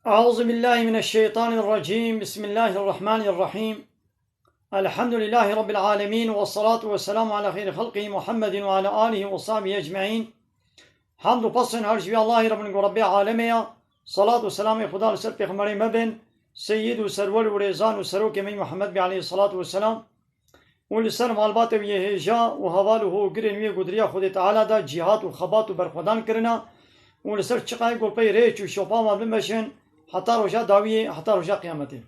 أعوذ بالله من الشيطان الرجيم. بسم الله الرحمن الرحيم. الحمد لله رب العالمين، والصلاة والسلام على خير خلقه محمد وعلى آله وصحبه أجمعين. حمد و پسن هر جوی الله رب عالمه. صلاة و سلام خدا لسر پیغمبر مبن سید و سرور و ریزان و سروک می محمد بی علیه الصلاة والسلام و لسر مالبات و هجا و حوالو گرن وی گدریا خود تعالی دا جهاد و خبات و برخودان کرنا و لسر چقای گلپی ریچ و شوپا مالبن بشن حتی روژا داویه، حتی روژا قیامته.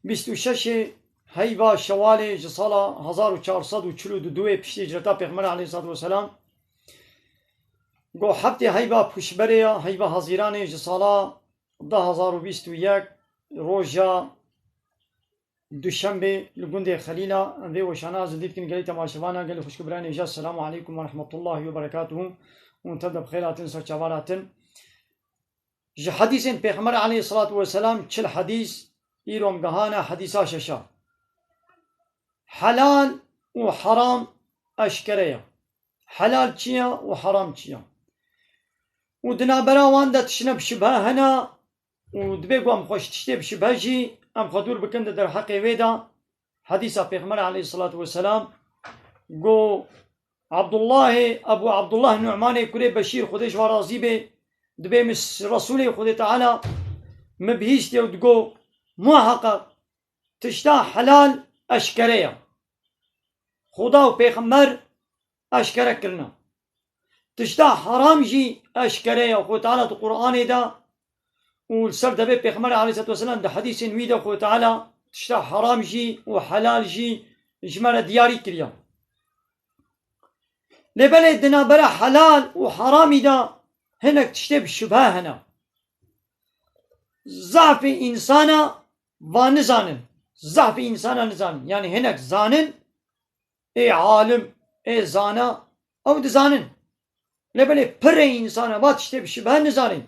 26 هیوا شوال سال 1442 پیش هجرت پیغمبر علیه السلام گو هفته هیوا پشبره هیوا حزیران سال 2021 روژا دوشنبه لگنده خلیلا انده وشانا زندید کن گلی تماشوانا گلی خوشکبران ایجا. السلام علیکم و رحمت الله و برکاته و انتظر بخیراتن سرچواراتن. جه حدیثین پیغمبر علیه السلام چل حدیث ایروم گهانا حدیثا ششا حلال و حرام اشکره. حلال چیا و حرام چیا و دنابرا وانده تشنب شبه هنا و دبیگو ام خوش تشتب شبه جی ام خدور بکنده در حق ویدا. حدیثا پیغمبر علیه السلام گو عبدالله ابو عبدالله نعمان کره بشیر خودش و راضی به دبی رسول خود تعالی مبهیشتی و دگو محقق تشتا حلال اشکره خدا و پیغمبر اشکره کرنا. تشتا حرام جی اشکره خود تعالی تو قرآن دا و سر دبی پیغمبر علیه السلام ده حدیث ویدا خود تعالی تشتا حرام جی و حلال جی جمال دیاری کریا. لبله دنابرا حلال و حرامی دا هناك تشتب شبه هنا ضعف إنسانا ونزانن. ضعف إنسانا نزانن يعني هناك زانن اي عالم اي زانا او دزانن لبله پر إنسانا با تشتب شبه نزانن.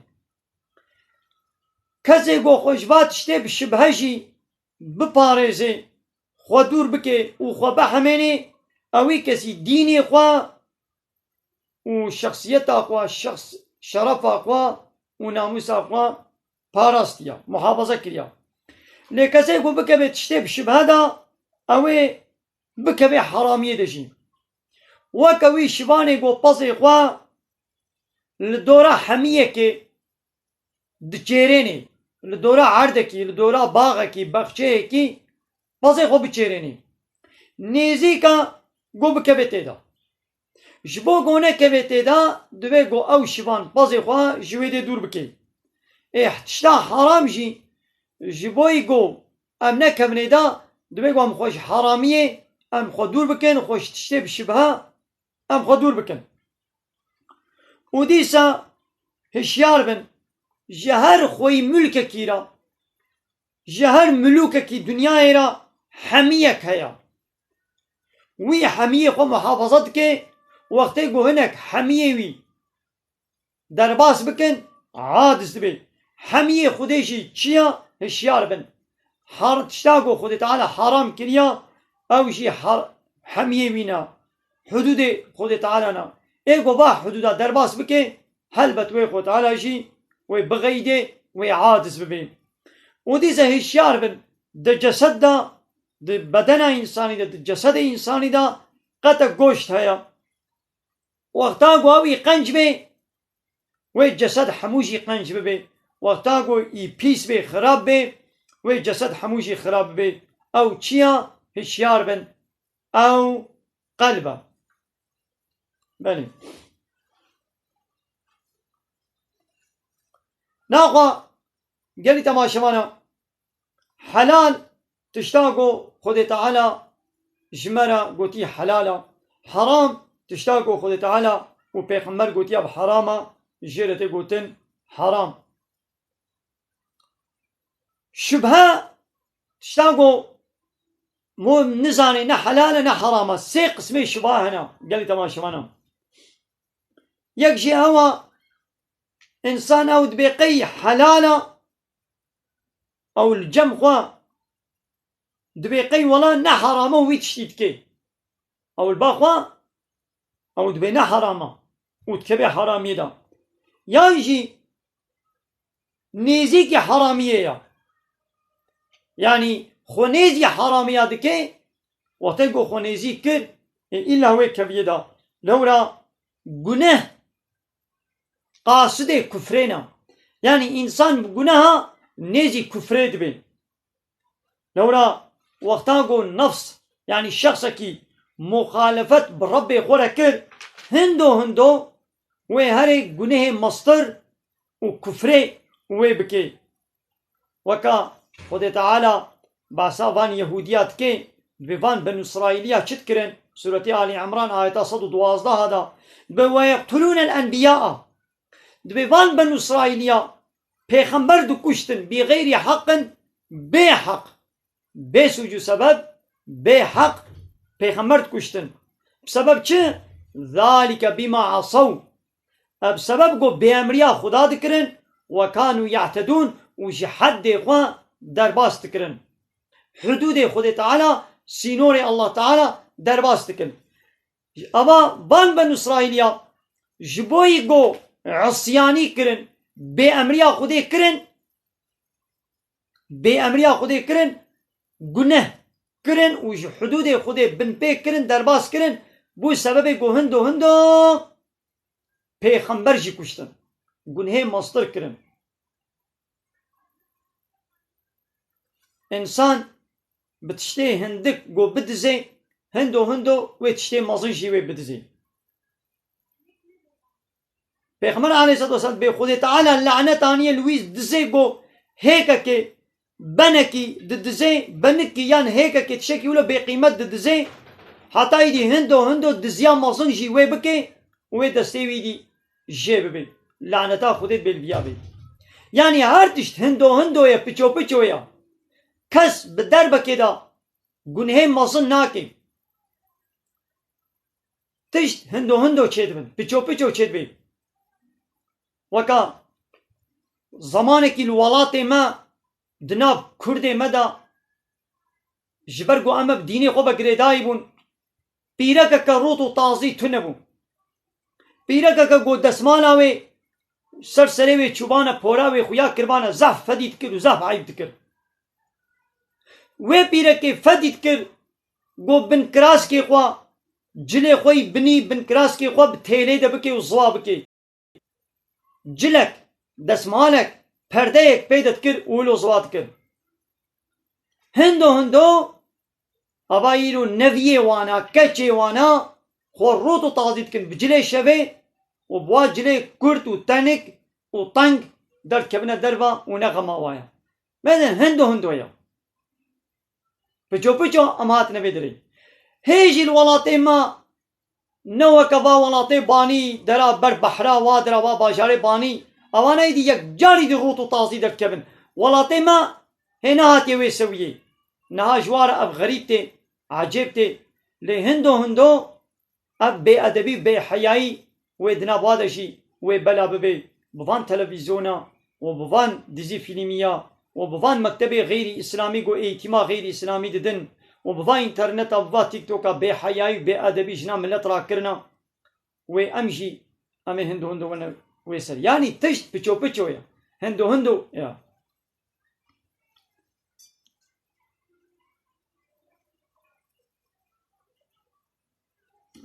کسی گو خوش با تشتب شبه جی بپارزه خوا دور بکه و خوا بحمینه اوی کسی دینی خوا و شخصیت خوا شرف خوا و ناموس خوا پاراستیا محافظه کریا. لیکسی کو بکه تشتب شبه دا اوی بکه حرامیه دجی وکوی شبانه گو پسی خوا لدورا حمیه که دچیرینی لدورا عرده کی لدورا باغه کی بخچه کی پسی خو بچیرینی نیزی کا گو بکه تیدا جبو گونه که تیدا دوی گو او شبان پسی خوا جوی ده دور بکی. تشتا حرام جی جبوی گو ام نکبنه دا دوی گو ام خوش حرامیه ام خو دور بکن خوش تشته بشبه ام خو دور بکن. و دیسا هشیار بن جهر خوی ملک کی را جهر ملوک کی دنیای را حمیه کهیا وی حمیه خو محافظت که وقتی گو هنک حمیه وی درباس بکن عادس بی حمیه خودشی چیا هشیار بن هر تشتاگو خود تعالی حرام کریا او جی حمیه وینا حدود خود تعالی نا ایگو با حدودا درباس بکن هلبت وی خود تعالی جی وی بغیده وی عادس ببین. و دیزه هشیار بن ده جسد دا ده بدن انسانی دا ده جسد انسانی دا قطع گوشت هیا وقتا گو اوی قنج بی وی جسد حموشی قنج بی وقتا گو ای پیس بی خراب بی وی جسد حموشی خراب بی او چیا هشیار بن او قلبه. بله ناقا گلی تماشوانا حلال تشتاقو خود تعالی جمرا گوتی حلالا حرام تشتاقو خود تعالی و پیغمبر گوتی اب حراما جیرت گوتن حرام. شبهه تشتاقو مو نزاني نه حلال نه حرام سه قسمي شبهه هنا قال لي تماشوانا. يكجي هوا انسان او دبيقي حلالا او الجم خوا دبيقي ولا نه حرامه ويتشتيت كي او الباخوا او دبي نه حرامه وتكبي حرامي دا يانجي نزیکی حرامیه یا یعنی خونیزی حرامیه دکه وقتی گو خونیزی کر ایلا هوی کبیه دا لورا گناه قاصد کفرنا یعنی انسان گناه نزی کفرید بین لورا وقتا گو نفس یعنی شخص کی مخالفت برب خوره کر هندو و هر گناه مصدر و کفره و بکی وکا خود تعالی باسا وان یهودیات که بوان بن اسرائیلیا چت کرن سورة آل عمران آیتا 112 هذا ويقتلون الأنبياء بوان بن اسرائیلیا پیغمبر دو کشتن بغیر حق بحق بسوجو سبب بحق پیغمبر دو کشتن بسبب چه؟ ذلك بما عصوا بسبب گو بیامریا خدا دکرن وكانوا يعتدون وجحد إخوان درباس تكرن حدود خود تعالى سينور الله تعالى درباس تكرن أما بن إسرائيليا جبوي جو عصياني كرن بأمريا خودي كرن بأمريا خودي كرن گناه كرن وج حدود خودي بن بي كرن درباس كرن بو سبب جو هندو پیغمبر جی کشتن گناه مصدر کرن انسان بتشتي هندك جو بدزي هندو وتشتي مازن جي بدزي پیغمبر علیه الصلاة والسلام به خود تعالی لعنت آنیه لویز دزي جو هيك كي بنكي دزي بنكي يعني هيك كي تشكي ولا بقيمة دزي حتى يدي هندو دزيا مازن جي بكي ودستي ويدي جيب بي لعنتا خودت بالبيا بي يعني هر تشت هندو يا بيچو يا کس به دربکه دا گناه مازن ناکه تشت هندو چید بین پیچو چید بین وکا زمانه که الولات ما دناب کرده ما دا جبرگو اما بدینی خوبا گریدایی بون پیرکا که روت و تازی تونه بون پیرکا که گو دسمالاوی سرسروی چوبانا پوراوی خویا کربانا زف فدید کر و زف عیب دکر و پیرکه فدید کر گو بن کراس کی خوا جلی خوی بنی بن کراس کی خوا بتیلی ده بکی و زوا بکی جلک دسمالک پرده یک پیدت کر اولو زواد کر هندو ابایلو نویه وانا کچه وانا خور روتو تازید کن بجلی شوه و بوا جلی کرد و تنک و تنگ در کبنه دربا و نغم آوایا مدن هندو یا پیچو امات نبیدری هیجی الولاتی ما نو کوا ولاتی بانی درا بر بحرا و درا و باجار بانی اوانه دی یک جاری دی روتو تازی در کبن ولاتی ما هنا هاتی وی سویه نها جوار اب غریب تی عجیب تی لی هندو اب بی ادبی بی حیایی و دنا بادشی و بلا ببی بوان تلویزیونا و بوان دیزی فیلمیا و بوان مکتب غیر اسلامی گو ایتما غیر اسلامی ددن و بوان اینترنت و بوان تیک توکا بی حیایی بی ادبی جنا ملت را کرنا و امجی امی هندو و سر یعنی تشت پیچو یا هندو یا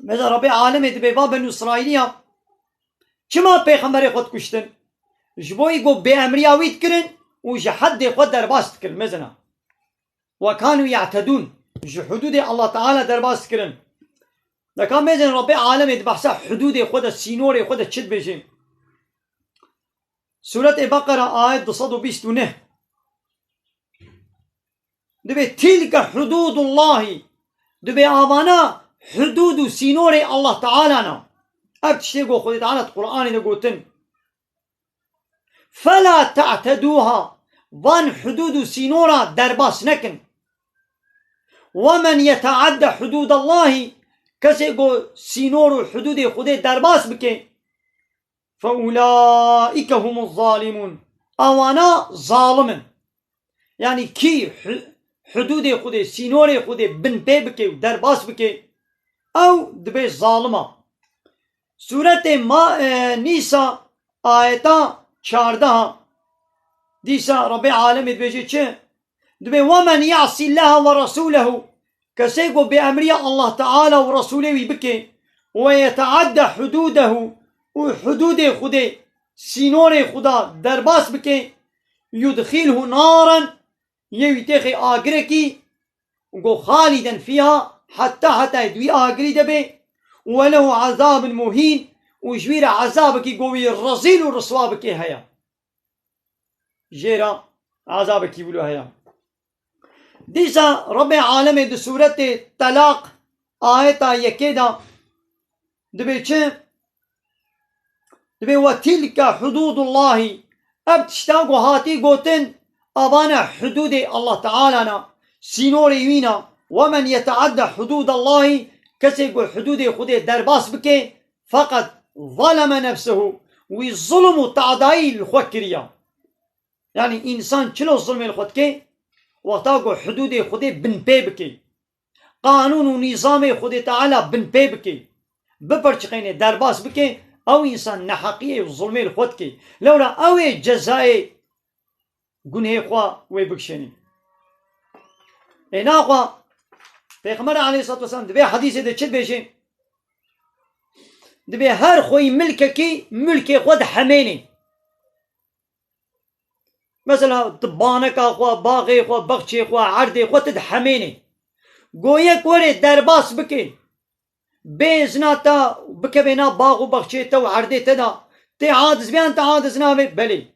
مثلا ربی عالم ات به بن اسرائیلیا چما پیغمبر خود کشتن جبوی گو به امریاویت کرن و جحد خود در باست کرن مثلا و كانوا يعتدون حدود الله تعالى در باست کرن لكن مثلا ربي عالم ات بحث حدود خود سینور خود چد بشیم سورة بقرة آية 229 دبي تلك حدود الله دبي آوانا حدود سینور الله تعالى نا ابتشتي قو خود تعالى القرآن نقولتن فلا تعتدوها وان حدود سینورا درباس نكن ومن يتعدى حدود الله كسي قو سینور حدود خود درباس بكي فأولئك هم الظالمون أوانا ظالم يعني كي حدود خود سینور خود بن بي بكي درباس بكي او دبي ظالمة سورة ما نيسا آيتا 14 ديسا ربي عالم دبيجي چه دبي ومن يعصي الله ورسوله كسيقو بأمرية الله تعالى ورسوله بكي ويتعدى حدوده وحدود خده سينور خدا درباس بكي يدخله نارا يويتخي آقركي وقو خالدا فيها حتى يدوي آقري دبي وله عذاب مهين وجوير عذابك قوي الرزيل والرسوابك هيا جيرا عذابك يقولوا هيا ديسا رب عالم دي سورة طلاق آيتا يكيدا دبي چه دبي وتلك حدود الله ابتشتاقو هاتي قوتن أبانا حدود الله تعالى سينوري وينا ومن يتعدى حدود الله كسيقو حدود خده درباس بكي فقط ظلم نفسه وظلم تعدائي الخوكرية يعني إنسان چلو ظلم الخوكي وقتاقو حدود خده بن بكي قانون ونظام خده تعالى بن بكي بپرچقين درباس بكي او إنسان نحقية وظلم الخوكي لولا او جزائي گناه خوا ويبكشني اینا خوا پیغمبر علیه الصلاة والسلام دبی حدیث ده چه بيجي دبي هر خوي ملككي ملك خود حميني مثلا طبانك اخوا باغي اخوا بغشي اخوا عردي اخوا تد حميني گويك وري درباس بكي بيزنا تا بكبنا باغ وبغشي تا وعردي تدا تي عادز بيان تا عادز نامي بلي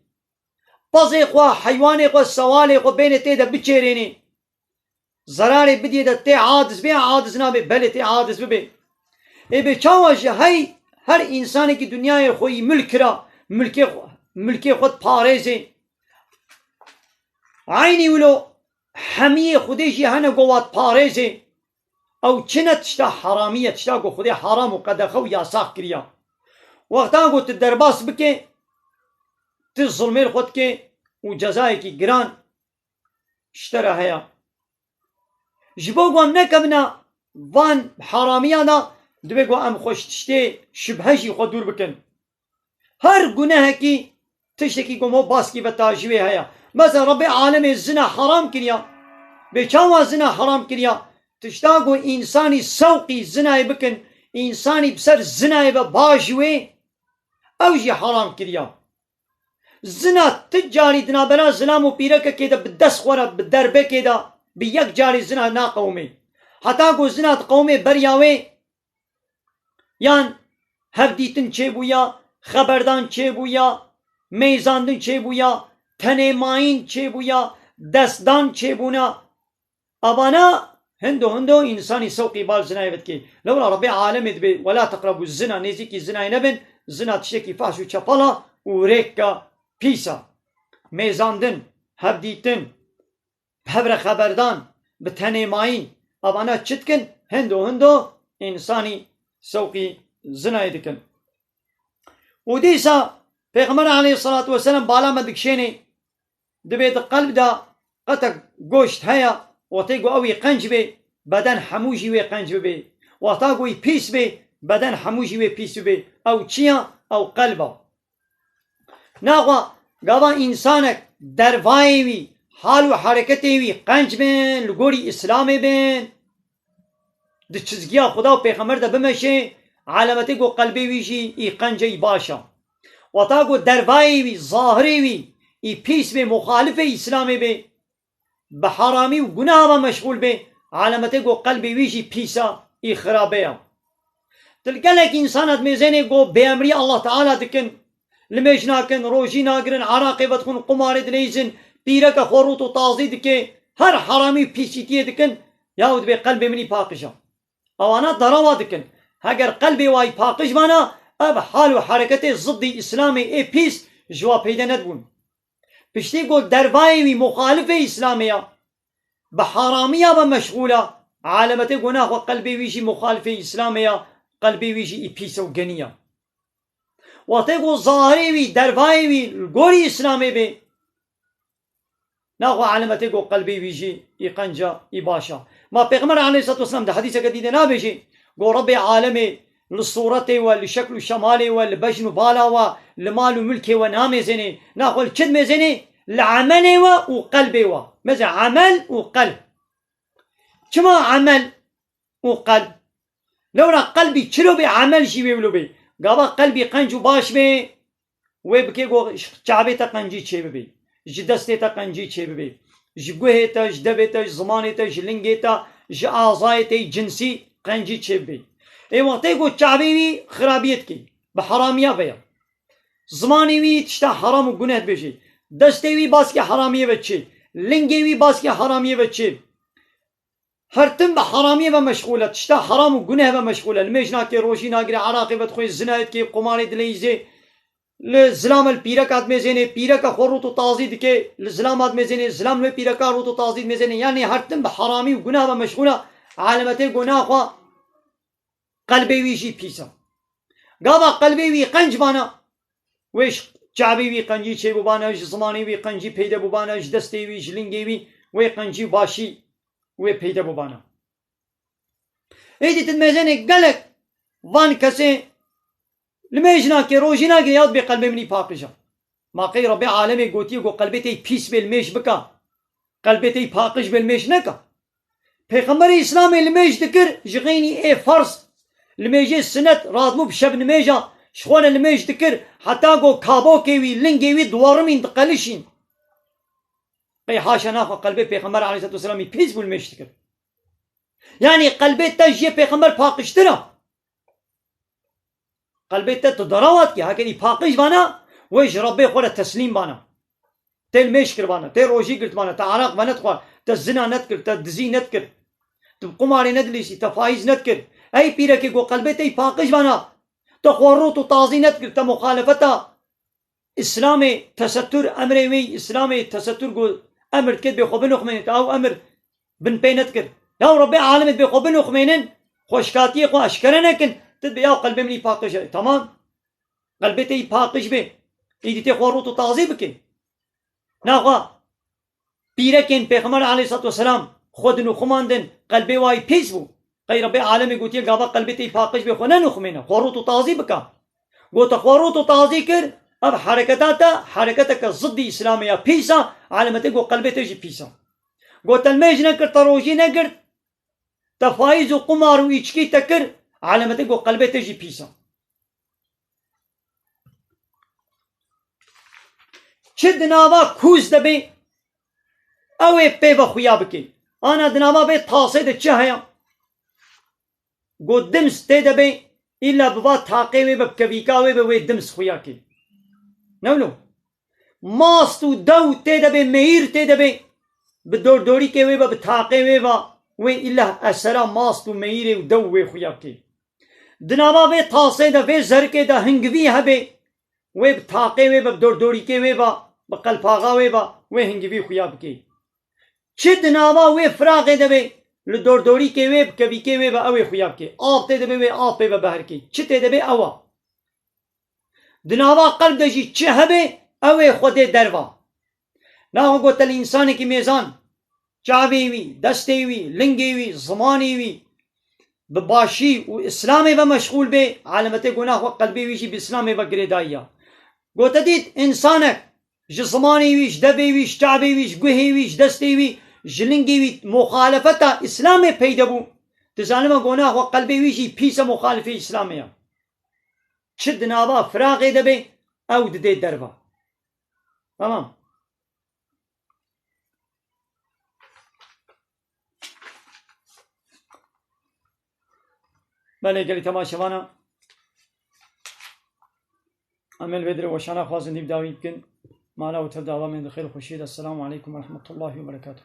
بازي اخوا حيواني اخوا سوالي اخوا بين تيدا بچيريني زراري بدي دا تي عادز بيان عادز نامي بلي تي عادز ببي اي بچاوش هاي هر انساني کی دنیا خوی ملک را ملکی خود پاريزي عيني ولو حمية خوديجي هنا قوات پاريزي او چنت تشتا حرامية تشتا قو خودي حرام وقدخو ياساق كريا وقتا قو تدرباس بكي تظلمير خود كي وجزائي كي گران اشترى هيا جبو قوام نكبنا وان حرامية دا دبي قو ام خوش تشتي شبهجي خود دور بكن هر گناه كي تشتكي قو مو باسكي بتاجوي هيا مثلا ربي عالم الزنا حرام كريا بچاوا زنا حرام كريا تشتاقو انساني سوقي زنا بكن انساني بسر زنا باجوي اوجي حرام كريا زنا تجاري دنابنا زنا مو بيرك كده بالدس خورا بالدربه كده بيك جاري زنا نا قومي حتى قو زنا قومي برياوي يان هفديتن چه بويا خبردان چه بويا ميزاندن چه بويا تنماين چه بويا دستدان چه بونا ابانا هندو انساني سوقي بال زنا يبتكي لولا ربي عالم دبي ولا تقربوا الزنا نزيكي الزنا ينبن زنا تشتكي فاشو چپالا وريكا بيسا ميزاندن هفديتن بهبر خبردان بتنماين ابانا چتكن هندو انساني سوقي زنا يدكن وديسا پیغمبر عليه الصلاة والسلام بالا مدكشيني دبيت قلب دا قطع گوشت هيا وطيقو اوي قنج بي بدن حموجي وي قنج بي وطاقوي بيس بي بدن حموجي وي بيس بي او چيا او قلبا ناغوا قابا انسانك درواي وي حال و حركتي وي قنج بين لغوري اسلامي بين ده چزگیا خدا و پیغمبر ده بمشه علامتی گو قلبی ویشی ای قنجی باشا و تا گو دروایی وی ظاهری وی ای پیس به مخالف اسلامی به بحرامی و گناه مشغول به علامتی گو قلبی ویشی پیسا ای خرابه تلقلك انسانات ميزاني گو بامري الله تعالى دكن لميش ناكن روجي ناقرن عراقي بدخن قمار دليزن بيرك خوروت و تازي دكي هر حرامي بيسيتي دكن ياود بي قلبي مني باقشا اوانا ضروا دكن هاگر قلبي واي باقش مانا اب حال و حركتي ضد اسلامي اي بيس جوا پیدا ندبون بشتي قول دربايوي مخالف اسلامية بحرامية بمشغولة عالمتي قناه وقلبي ويجي مخالف اسلامية قلبي ويجي اي بيس وغنية وتقول ظاهري دربايوي الغوري اسلامي بي ناخو علامتي قول قلبي ويجي اي قنجة اي باشا ما پیغمبر عليه الصلاة والسلام ده حديثة قديدة نابجي قول ربي عالمي للصورة والشكل الشمالي والبجن بالا ولمال ملكي ونامي زيني ناخو الكد ميزيني العمل وقلب مثلا عمل وقلب. كما عمل وقلب لو را قلبي تشلو بي عمل شي بيبلو بي قابا قلبي قنجو باش بي ويبكي قو شعبيتا قنجي تشي بي جدستيتا قنجي تشي بي جبوهيتا جدبيتا زمانيتا جلنجيتا جآزايتا جنسي قنجي تشي بي اي وقتي قو شعبي خرابيت كي بحرامية بيا زماني وي تشتا حرام وقناه بيجي دستي وي باسكي حرامية بتشي لنجي وي باسكي حرامية بتشي هرتم بحرامية بمشغولة تشتا حرام وقناه بمشغولة الميجنا كي روشي ناقري عراقي بدخوي الزنايت كي قماري دليزي الزلام البيركات ميزيني بيركا خروط وتازيد كي الزلامات ميزيني الزلام لو بيركا روط وتازيد ميزيني يعني هرتم بحرامي وقناه بمشغولة عالمتي قناه قلبي ويجي بيسا قابا قلبي وي قنج بانا ويش شعبي وي قنجي تشي ببانا ويش زماني وي قنجي بيدا ببانا ويش دستي وي جلنجي وي قنجي باشي وي بيدا ببانا ايدي تدميزاني قالك وان كسي الميجنا كي روجينا قياد بقلبي مني باقجا ما قي ربي عالمي قوتي قو قلبتي بيس بالميش بكا قلبتي باقج بالميش نكا پیغمبر اسلامي الميج ذكر جغيني اي فرص الميجي السنة رادمو بشبن ميجا شخوان الميج ذكر حتى قو كابو كيوي لنجيوي دوارمين تقلشين اي حاشا ناخو قلبي پیغمبر عليه الصلاة والسلام بيس بالميج ذكر يعني قلبي تجي پیغمبر باقشتنا قلبي تدراوات كي هكذا باقش بانا ويش ربي خورا تسليم بانا تل ميشكر بانا تل روجي قلت بانا تعرق بانا تخوار تزنا نتكر تدزي نتكر تقماري ندليسي تفايز نتكر اي بيركي قو قلبي تي باقش بانا تخورو تازي نتكر تمخالفتا اسلامي تستر امري وي اسلامي تستر قو امر كد بخو بنو خمينت او امر بن بينتكر يا ربي عالمت بخو بنو خمينن خوشكاتي خو اشكرنكن تدبي قلبي مني باقش تمام قلبي تي باقش بي ايدي تي خورو تازي بكي ناخوا بيركن پیغمبر عليه الصلاة والسلام خود نخماندن قلبي واي بيس بو غير ربي عالمي قوتي قابا قلبي تي باقش بي خونا نخمينه خورو تازي بكا قوت خورو تازي كر اب حركتاتا حركتك ضد اسلامية بيسا عالمتي قو قلبي تجي بيسا قوت الميج نكر تروجي نكر تفايز وقمار ويشكي تكر عالمتي قو قلبي تجي بيسا چه دناوا کوز دبي اوه بيبا خويا بكي انا دناوا بي تاسي ده چه هيا قو دمس تي دبي إلا ببا تاقي بكفيكا وي دمس خويا كي نولو ماستو دو تي دبي مهير تي دبي بدور دوري كي وي بتاقي وي إلا أسرا ماستو مهير ودو وي خويا كي دناوا بي تاسي ده في زركي ده هنگوي هبي وي بتاقي وي بدور دوري كي وي بقلباغا وي هنگوي خويا بكي چه دناوا وی فراغ دبی لدور دوری که وی کبی که وی با اوی خویاب که آب ته دبی وی آب به بهر که چه ته دبی اوا دناوا قلب دجی چه هبی اوی خود دروا نه گوت الانسان کی میزان چاوی وی دستی وی لنگی وی زمانی وی بباشی و اسلامی و مشغول به علامت گناه و قلبی ویشی باسلامی و گریدایا گوت دید انسانک جسماني ويش دبي ويش تعبي ويش قهي ويش دستي وي جلنجي وي مخالفتا اسلامي بيدبو تزانما قناه وقلبي ويشي بيسا مخالفي اسلامية شد نابا فراغي دبي او ددي دربا تمام بله قالي تماشوانا عمل بدر وشانا خوازن ديب داوي يمكن ما لا وتبدأ من الخير وخشيد. السلام عليكم ورحمة الله وبركاته.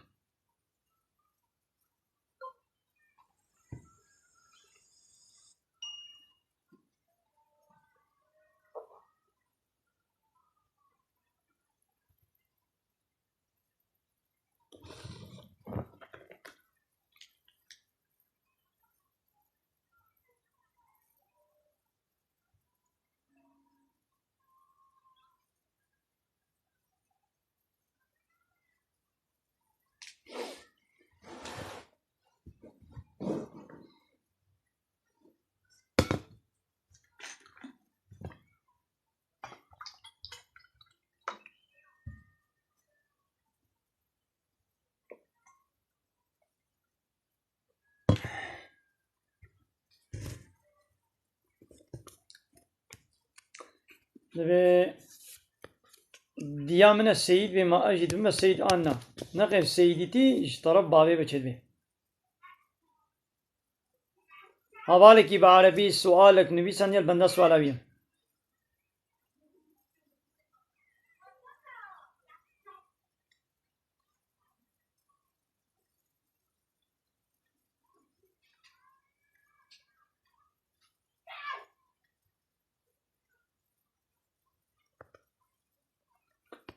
دبي ديا من السيد بما أجد بما السيد أنا نقل سيدتي اشترب بابي بچدبي حوالك بعربي سؤالك نبي سنجل بندا سؤال أبيم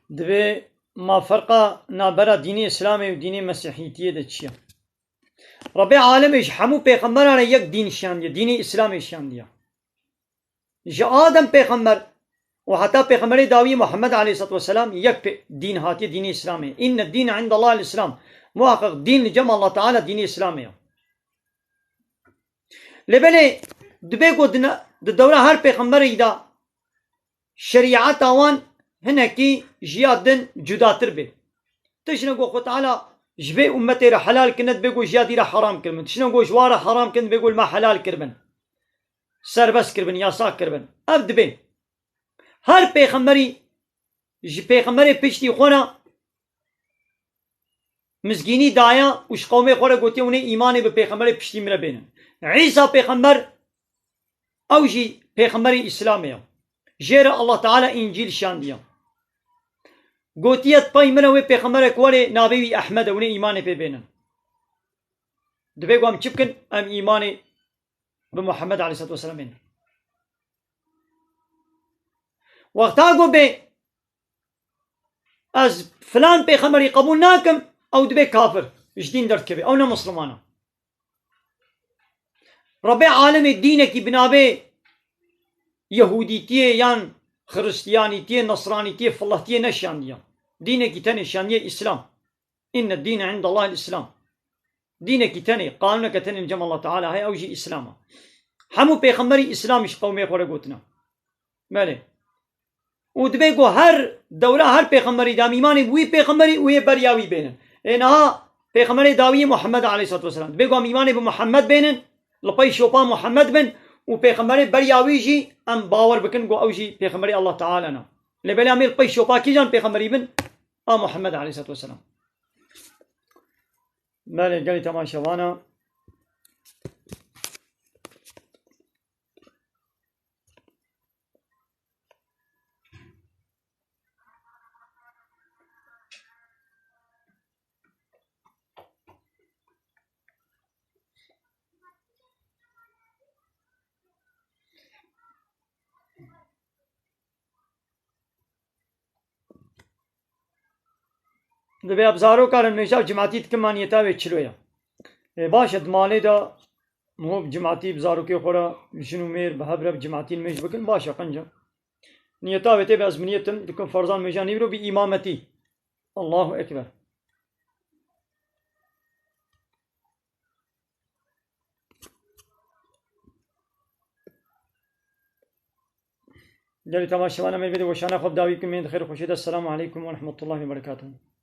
دبي ما فرقه نابرا ديني إسلامي وديني مسيحيتية ده چيا ربي عالمش حمو پیغمبران یک دين شان دي ديني إسلامي شان دي جا آدم پیغمبر وحتى پیغمبر داوي محمد عليه الصلاة والسلام یک دين هاتي ديني إسلامي إن الدين عند الله الإسلام محقق دين لجمع الله تعالى ديني إسلامي لبني دبي قد الدولة هر پیغمبر إذا شريعة آوان هنكي جيادن جداتر بي تشنا قو تعالى جبي أمتي را حلال كنت بيقول جيادي را حرام كربن تشنا قو جوارا حرام كنت بيقول ما حلال كربن سربس كربن ياساك كربن أبد بي هر پیغمبری پیغمبری پشتی خونا مزگینی دایا وش قومي خورا قوتي ونه ایمان به پیغمبری پشتی مرا بینن عیسی پیغمبر او جي پیغمبری اسلامي جير الله تعالى انجيل شان ديا قوتيت باي منه پیغمبر كوالي نابي احمد ونه ایمان به بینن دبي قوام چبكن ام ایمان بمحمد عليه الصلاة والسلام بینن وقتا گو به از فلان پیغمبری قبول ناکم او دبي كافر جدين درت كبي او مسلمانا ربي عالم الدين كي بنابي يهوديتيه يان خريستيانيتيه نصرانيتيه فلهتيه نشانديه دينك تاني شانيه اسلام ان الدين عند الله الاسلام دينك تاني قانونك تاني جمع الله تعالى هاي اوجي اسلام حمو پیغمبري اسلامش قومي خورا قوتنا مالي ودبي قو هر دولة هر پیغمبري دام ايماني وي پیغمبري وي برياوي بينن انها پیغمبري داوي محمد عليه الصلاة والسلام دبي قو ايماني بمحمد بينن لپاي شوپا محمد بن و پیغمبري برياوي جي ام باور بكن قو اوجي پیغمبري الله تعالى نا لبلا امير پاي شوپا كي جان پیغمبري بن محمد عليه الصلاة والسلام مالي قالي تماشا وانا دبي ابزارو كارن ميشا جماعتي كمانيتا وچلويا باشد مالي دا مو جماعتي بزارو كي خورا شنو مير بهبرب جماعتي مش بكن باشا قنجا نيتا وتي بازمنيتن دكن فرزان ميشا نيبرو بإمامتي الله اكبر جالي تماشا وانا من الفيديو وشانا خب داويكم من خير خوشيدا السلام عليكم ورحمة الله وبركاته